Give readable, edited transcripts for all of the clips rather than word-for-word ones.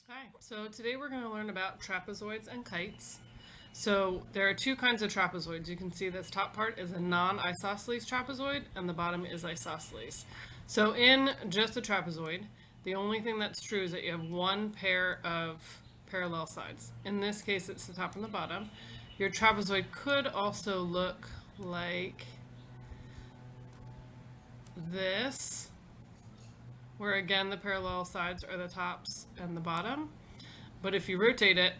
Hi, so today we're going to learn about trapezoids and kites. So there are two kinds of trapezoids. You can see this top part is a non-isosceles trapezoid and the bottom is isosceles. So in just a trapezoid, the only thing that's true is that you have one pair of parallel sides. In this case, it's the top and the bottom. Your trapezoid could also look like this, where again the parallel sides are the tops and the bottom. But if you rotate it,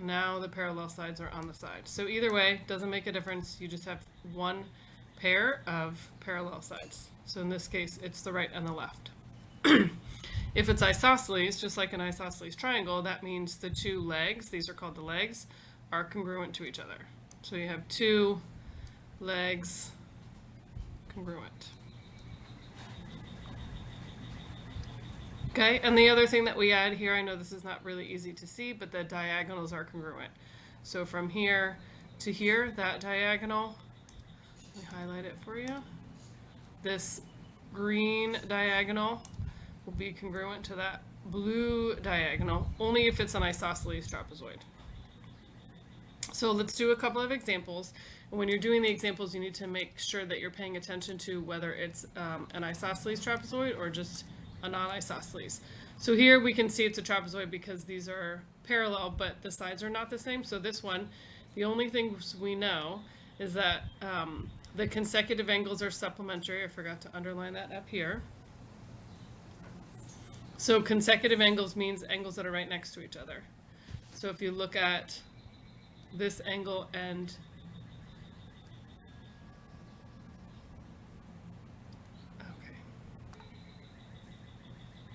now the parallel sides are on the side. So either way, doesn't make a difference. You just have one pair of parallel sides. So in this case, it's the right and the left. If it's isosceles, just like an isosceles triangle, that means the two legs, these are called the legs, are congruent to each other. So you have two legs congruent. Okay, and the other thing that we add here, I know this is not really easy to see, but the diagonals are congruent. So from here to here, that diagonal, let me highlight it for you. This green diagonal will be congruent to that blue diagonal, only if it's an isosceles trapezoid. So let's do a couple of examples. And when you're doing the examples, you need to make sure that you're paying attention to whether it's an isosceles trapezoid or just a non-isosceles. So here we can see it's a trapezoid because these are parallel, but the sides are not the same. So this one, the only things we know is that the consecutive angles are supplementary. I forgot to underline that up here. So consecutive angles means angles that are right next to each other. So if you look at this angle and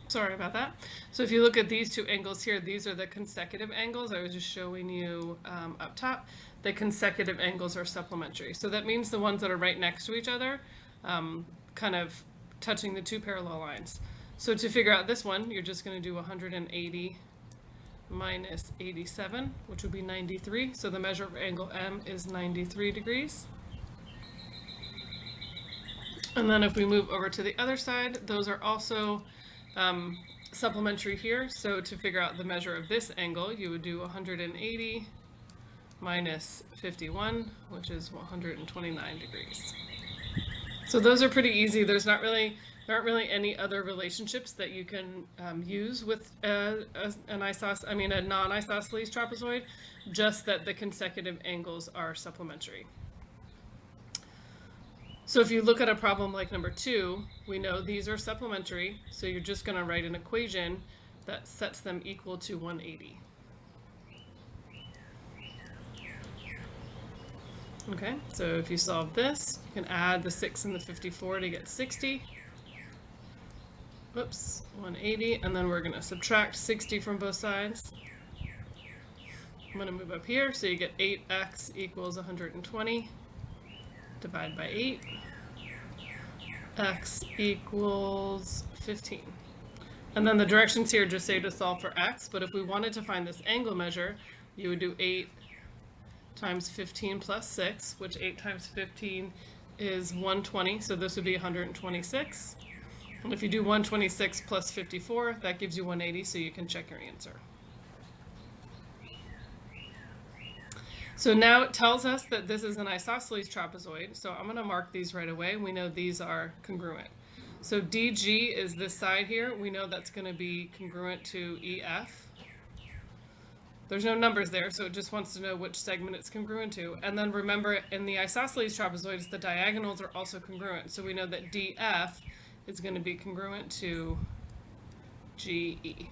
sorry about that. So if you look at these two angles here, these are the consecutive angles. I was just showing you up top. The consecutive angles are supplementary. So that means the ones that are right next to each other, kind of touching the two parallel lines. So to figure out this one, you're just going to do 180 minus 87, which would be 93. So the measure of angle M is 93 degrees. And then if we move over to the other side, those are also supplementary here. So to figure out the measure of this angle, you would do 180 minus 51, which is 129 degrees. So those are pretty easy. There aren't really any other relationships that you can use with a non-isosceles trapezoid, just that the consecutive angles are supplementary. So if you look at a problem like number 2, we know these are supplementary, so you're just going to write an equation that sets them equal to 180. Okay, so if you solve this, you can add the 6 and the 54 to get 60. Whoops, 180, and then we're going to subtract 60 from both sides. I'm going to move up here, so you get 8x equals 120. Divide by 8. X equals 15. And then the directions here just say to solve for x, but if we wanted to find this angle measure, you would do 8 times 15 plus 6, which 8 times 15 is 120, so this would be 126. And if you do 126 plus 54, that gives you 180, so you can check your answer. So now it tells us that this is an isosceles trapezoid, so I'm going to mark these right away. We know these are congruent. So DG is this side here. We know that's going to be congruent to EF. There's no numbers there, so it just wants to know which segment it's congruent to. And then remember, in the isosceles trapezoids, the diagonals are also congruent. So we know that DF is going to be congruent to GE.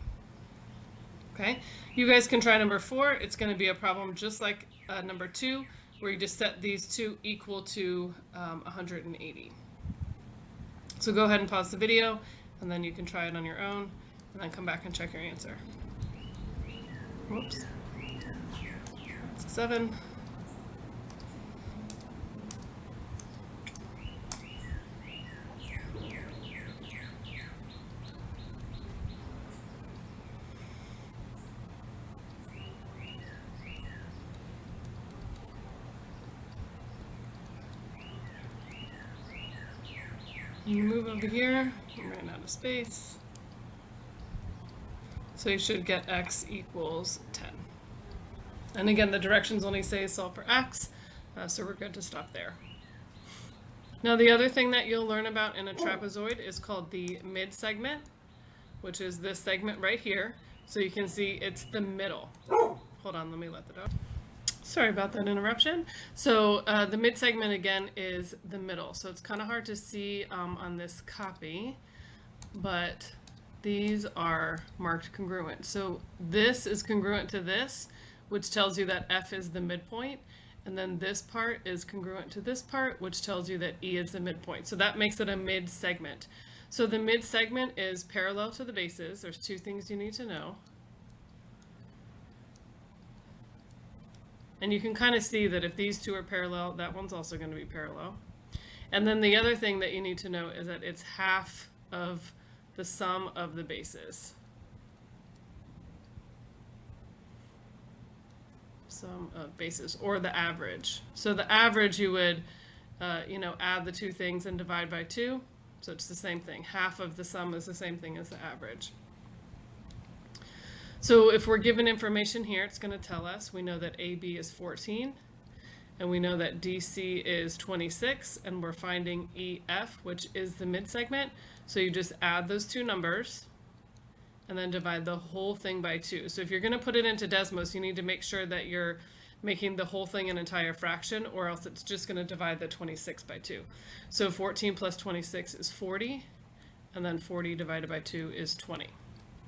Okay, you guys can try number 4. It's going to be a problem just like number 2, where you just set these two equal to 180. So go ahead and pause the video, and then you can try it on your own, and then come back and check your answer. Whoops. It's a 7. You move over here, you ran out of space. So you should get x equals 10. And again, the directions only say solve for x, so we're good to stop there. Now the other thing that you'll learn about in a trapezoid is called the mid-segment, which is this segment right here. So you can see it's the middle. Hold on, let me let the dog. Sorry about that interruption. So the mid-segment again is the middle. So it's kind of hard to see on this copy, but these are marked congruent. So this is congruent to this, which tells you that F is the midpoint. And then this part is congruent to this part, which tells you that E is the midpoint. So that makes it a mid-segment. So the mid-segment is parallel to the bases. There's two things you need to know. And you can kind of see that if these two are parallel, that one's also going to be parallel. And then the other thing that you need to know is that it's half of the sum of the bases. Sum of bases, or the average. So the average you would, add the two things and divide by 2. So it's the same thing. Half of the sum is the same thing as the average. So if we're given information here, it's going to tell us, we know that AB is 14, and we know that DC is 26, and we're finding EF, which is the mid-segment. So you just add those two numbers, and then divide the whole thing by 2. So if you're going to put it into Desmos, you need to make sure that you're making the whole thing an entire fraction, or else it's just going to divide the 26 by 2. So 14 plus 26 is 40, and then 40 divided by 2 is 20.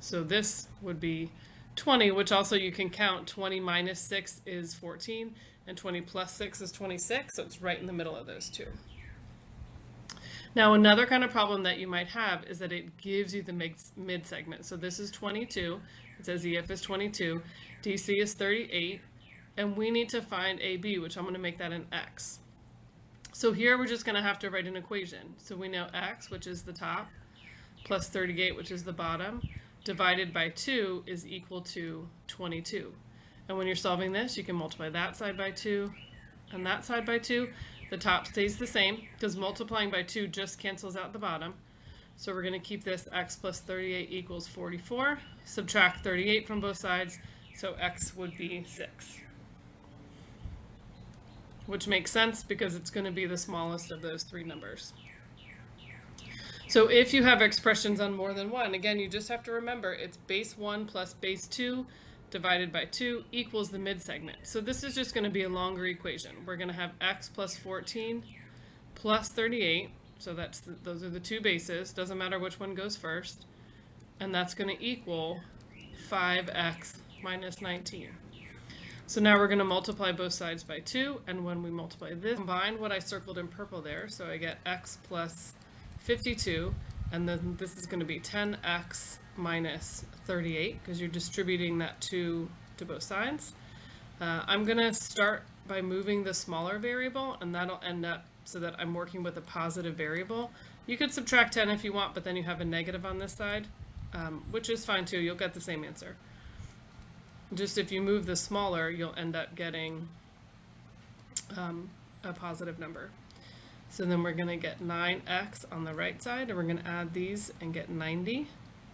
So this would be 20, which also you can count. 20 minus 6 is 14, and 20 plus 6 is 26, so it's right in the middle of those two. Now another kind of problem that you might have is that it gives you the mid-segment. So this is 22, it says EF is 22, DC is 38, and we need to find AB, which I'm going to make that an X. So here we're just going to have to write an equation. So we know X, which is the top, plus 38, which is the bottom, divided by 2 is equal to 22. And when you're solving this, you can multiply that side by 2 and that side by 2. The top stays the same because multiplying by 2 just cancels out the bottom. So we're going to keep this X plus 38 equals 44. Subtract 38 from both sides, so X would be 6. Which makes sense because it's going to be the smallest of those three numbers. So if you have expressions on more than one, again, you just have to remember it's base 1 plus base 2 divided by 2 equals the mid-segment. So this is just going to be a longer equation. We're going to have X plus 14 plus 38. So those are the two bases. Doesn't matter which one goes first. And that's going to equal 5x minus 19. So now we're going to multiply both sides by 2. And when we multiply this, combine what I circled in purple there. So I get x plus 52. And then this is going to be 10x minus 38 because you're distributing that 2 to both sides. I'm going to start by moving the smaller variable, and that'll end up so that I'm working with a positive variable. You could subtract 10 if you want, but then you have a negative on this side, which is fine too. You'll get the same answer. Just if you move the smaller, you'll end up getting a positive number. So then we're going to get 9x on the right side, and we're going to add these and get 90.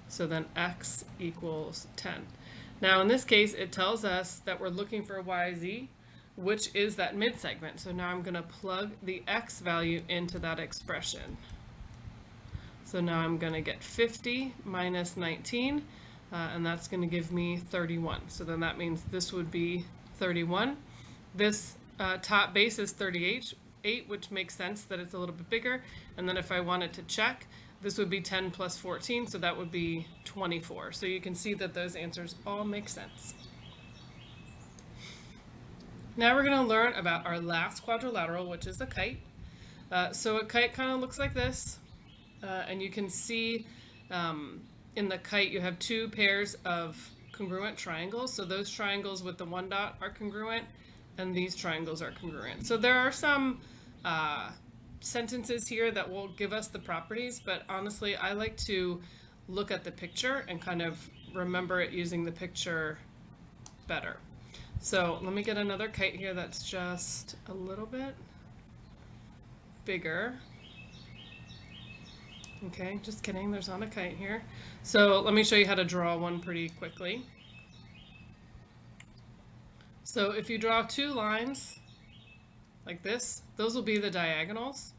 So then x equals 10. Now in this case, it tells us that we're looking for yz, which is that mid-segment. So now I'm going to plug the x value into that expression. So now I'm going to get 50 minus 19, and that's going to give me 31. So then that means this would be 31. This top base is 38, which makes sense that it's a little bit bigger. And then if I wanted to check, this would be 10 plus 14, so that would be 24. So you can see that those answers all make sense. Now we're going to learn about our last quadrilateral, which is a kite. So a kite kind of looks like this, and you can see in the kite you have two pairs of congruent triangles. So those triangles with the one dot are congruent, and these triangles are congruent. So there are some sentences here that will give us the properties, but honestly I like to look at the picture and kind of remember it using the picture better. So let me get another kite here that's just a little bit bigger. Okay, just kidding, there's not a kite here. So let me show you how to draw one pretty quickly. So if you draw two lines like this, those will be the diagonals.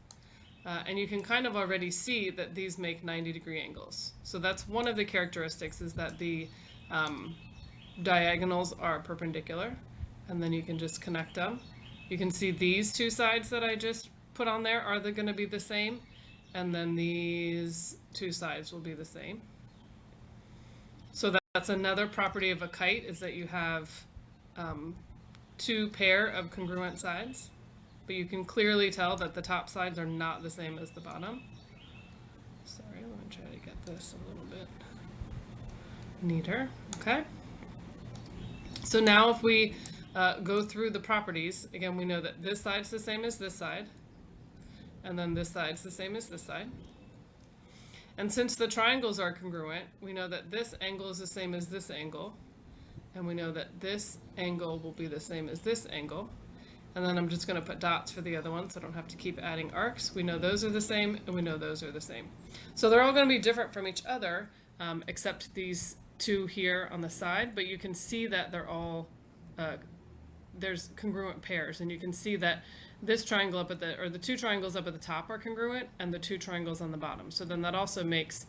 And you can kind of already see that these make 90-degree angles. So that's one of the characteristics, is that the diagonals are perpendicular, and then you can just connect them. You can see these two sides that I just put on there are going to be the same, and then these two sides will be the same. So that's another property of a kite, is that you have two pair of congruent sides, but you can clearly tell that the top sides are not the same as the bottom. Sorry, let me try to get this a little bit neater. Okay. So now if we go through the properties, again, we know that this side's the same as this side, and then this side's the same as this side. And since the triangles are congruent, we know that this angle is the same as this angle, and we know that this angle will be the same as this angle. And then I'm just going to put dots for the other ones so I don't have to keep adding arcs. We know those are the same, and we know those are the same. So they're all going to be different from each other, except these two here on the side, but you can see that they're all, there's congruent pairs, and you can see that this triangle up at the, or the two triangles up at the top are congruent, and the two triangles on the bottom. So then that also makes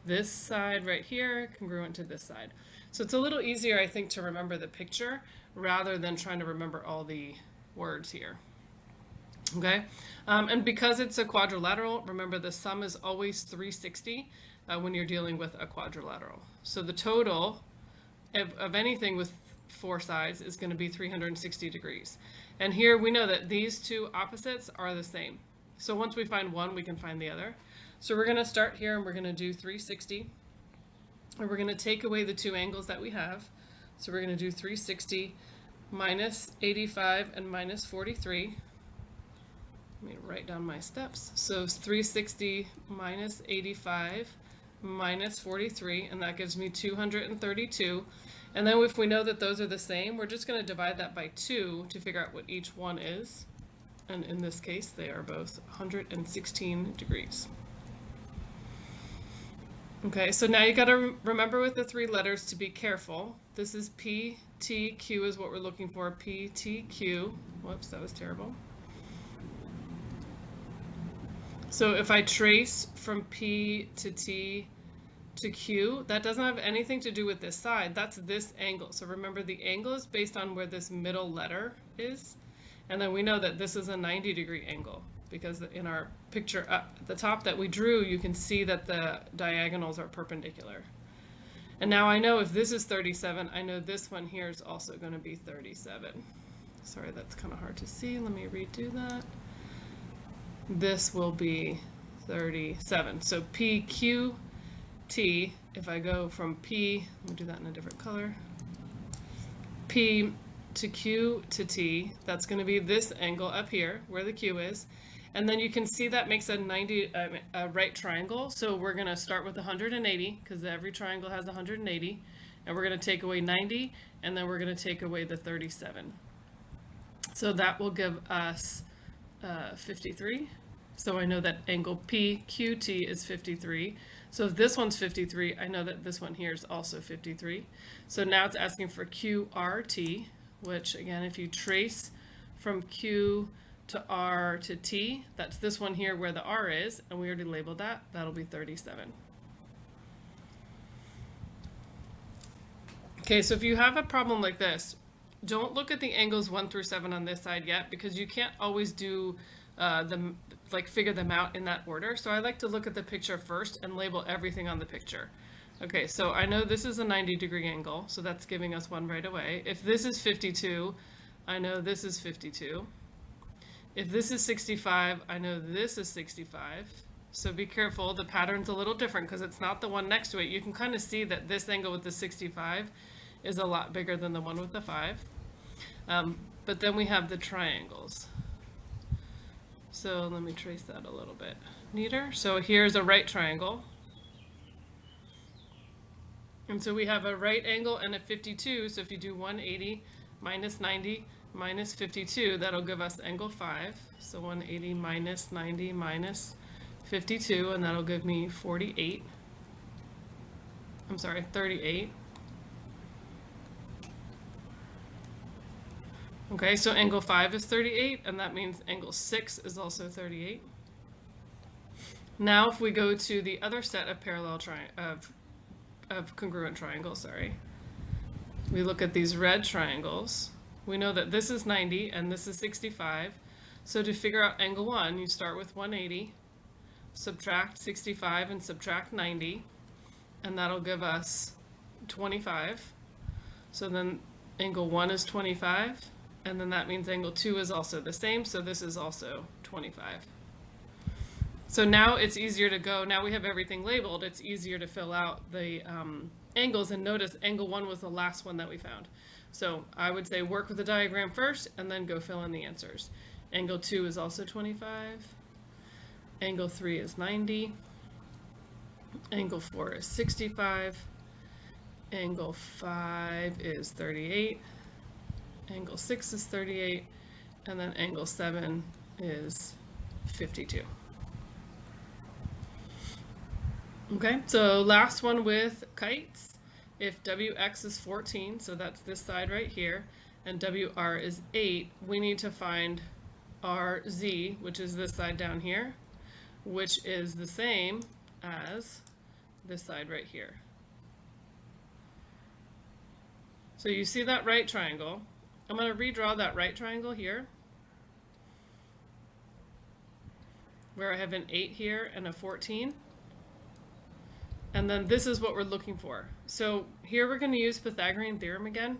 this side right here congruent to this side. So it's a little easier, I think, to remember the picture rather than trying to remember all the words here. Okay, and because it's a quadrilateral, remember the sum is always 360 when you're dealing with a quadrilateral. So the total of anything with four sides is going to be 360 degrees. And here we know that these two opposites are the same. So once we find one, we can find the other. So we're going to start here, and we're going to do 360. And we're going to take away the two angles that we have. So we're going to do 360 minus 85 and minus 43. Let me write down my steps. So 360 minus 85 minus 43, and that gives me 232. And then if we know that those are the same, we're just going to divide that by 2 to figure out what each one is. And in this case, they are both 116 degrees. Okay, so now you got to remember with the three letters to be careful. This is P, T, Q is what we're looking for. P, T, Q. Whoops, that was terrible. So if I trace from P to T to Q, that doesn't have anything to do with this side. That's this angle. So remember, the angle is based on where this middle letter is. And then we know that this is a 90-degree angle, because in our picture up at the top that we drew, you can see that the diagonals are perpendicular. And now I know if this is 37, I know this one here is also going to be 37. Sorry, that's kind of hard to see. Let me redo that. This will be 37. So P, Q, T, if I go from P, let me do that in a different color. P to Q to T, that's going to be this angle up here where the Q is. And then you can see that makes a right triangle. So we're going to start with 180, because every triangle has 180. And we're going to take away 90, and then we're going to take away the 37. So that will give us 53. So I know that angle PQT is 53. So if this one's 53, I know that this one here is also 53. So now it's asking for QRT, which again, if you trace from Q to R to T, that's this one here where the R is, and we already labeled that. That'll be 37. Okay, so if you have a problem like this, don't look at the angles 1 through 7 on this side yet, because you can't always do figure them out in that order. So I like to look at the picture first and label everything on the picture. Okay, so I know this is a 90-degree angle, so that's giving us one right away. If this is 52, I know this is 52. If this is 65, I know this is 65. So be careful, the pattern's a little different because it's not the one next to it. You can kind of see that this angle with the 65 is a lot bigger than the one with the 5. But then we have the triangles. So let me trace that a little bit neater. So here's a right triangle. And so we have a right angle and a 52. So if you do 180 minus 90 minus 52, that'll give us angle 5. So 180 minus 90 minus 52, and that'll give me 48. I'm sorry, 38. Okay, so angle 5 is 38, and that means angle 6 is also 38. Now if we go to the other set of congruent triangles, sorry. We look at these red triangles. We know that this is 90 and this is 65. So to figure out angle 1, you start with 180, subtract 65 and subtract 90, and that'll give us 25. So then angle 1 is 25, and then that means angle 2 is also the same, so this is also 25. So now it's easier to go, now we have everything labeled, it's easier to fill out the angles, and notice angle 1 was the last one that we found. So I would say work with the diagram first and then go fill in the answers. Angle 2 is also 25. Angle 3 is 90. Angle 4 is 65. Angle 5 is 38. Angle 6 is 38. And then angle 7 is 52. Okay, so last one with kites. If WX is 14, so that's this side right here, and WR is 8, we need to find RZ, which is this side down here, which is the same as this side right here. So you see that right triangle. I'm going to redraw that right triangle here, where I have an 8 here and a 14. And then this is what we're looking for. So here we're going to use Pythagorean theorem again.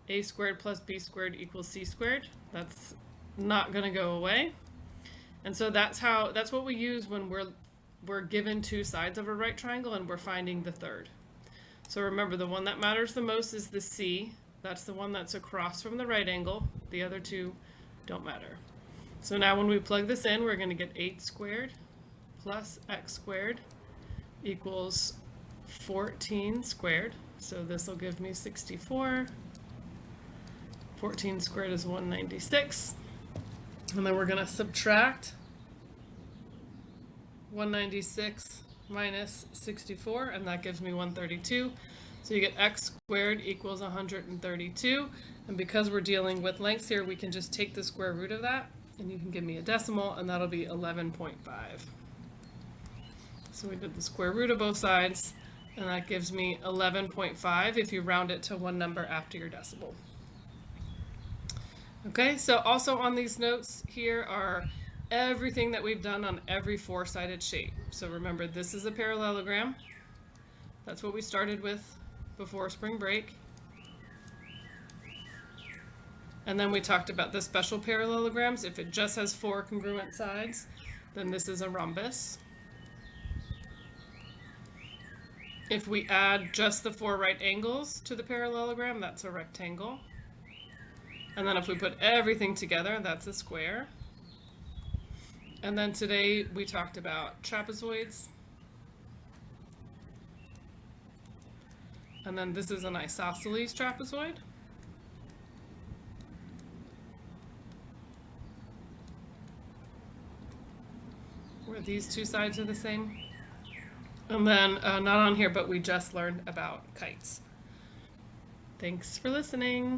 A squared plus b squared equals c squared. That's not going to go away. And so that's what we use when we're given two sides of a right triangle and we're finding the third. So remember, the one that matters the most is the C. That's the one that's across from the right angle. The other two don't matter. So now when we plug this in, we're going to get 8 squared plus x squared equals 14 squared. So this will give me 64. 14 squared is 196. And then we're going to subtract 196 minus 64, and that gives me 132. So you get x squared equals 132. And because we're dealing with lengths here, we can just take the square root of that, and you can give me a decimal, and that'll be 11.5. So we did the square root of both sides, and that gives me 11.5 if you round it to one number after your decimal. Okay, so also on these notes here are everything that we've done on every four-sided shape. So remember, this is a parallelogram. That's what we started with before spring break. And then we talked about the special parallelograms. If it just has 4 congruent sides, then this is a rhombus. If we add just the 4 right angles to the parallelogram, that's a rectangle. And then if we put everything together, that's a square. And then today we talked about trapezoids. And then this is an isosceles trapezoid. Where these two sides are the same. And then, not on here, but we just learned about kites. Thanks for listening.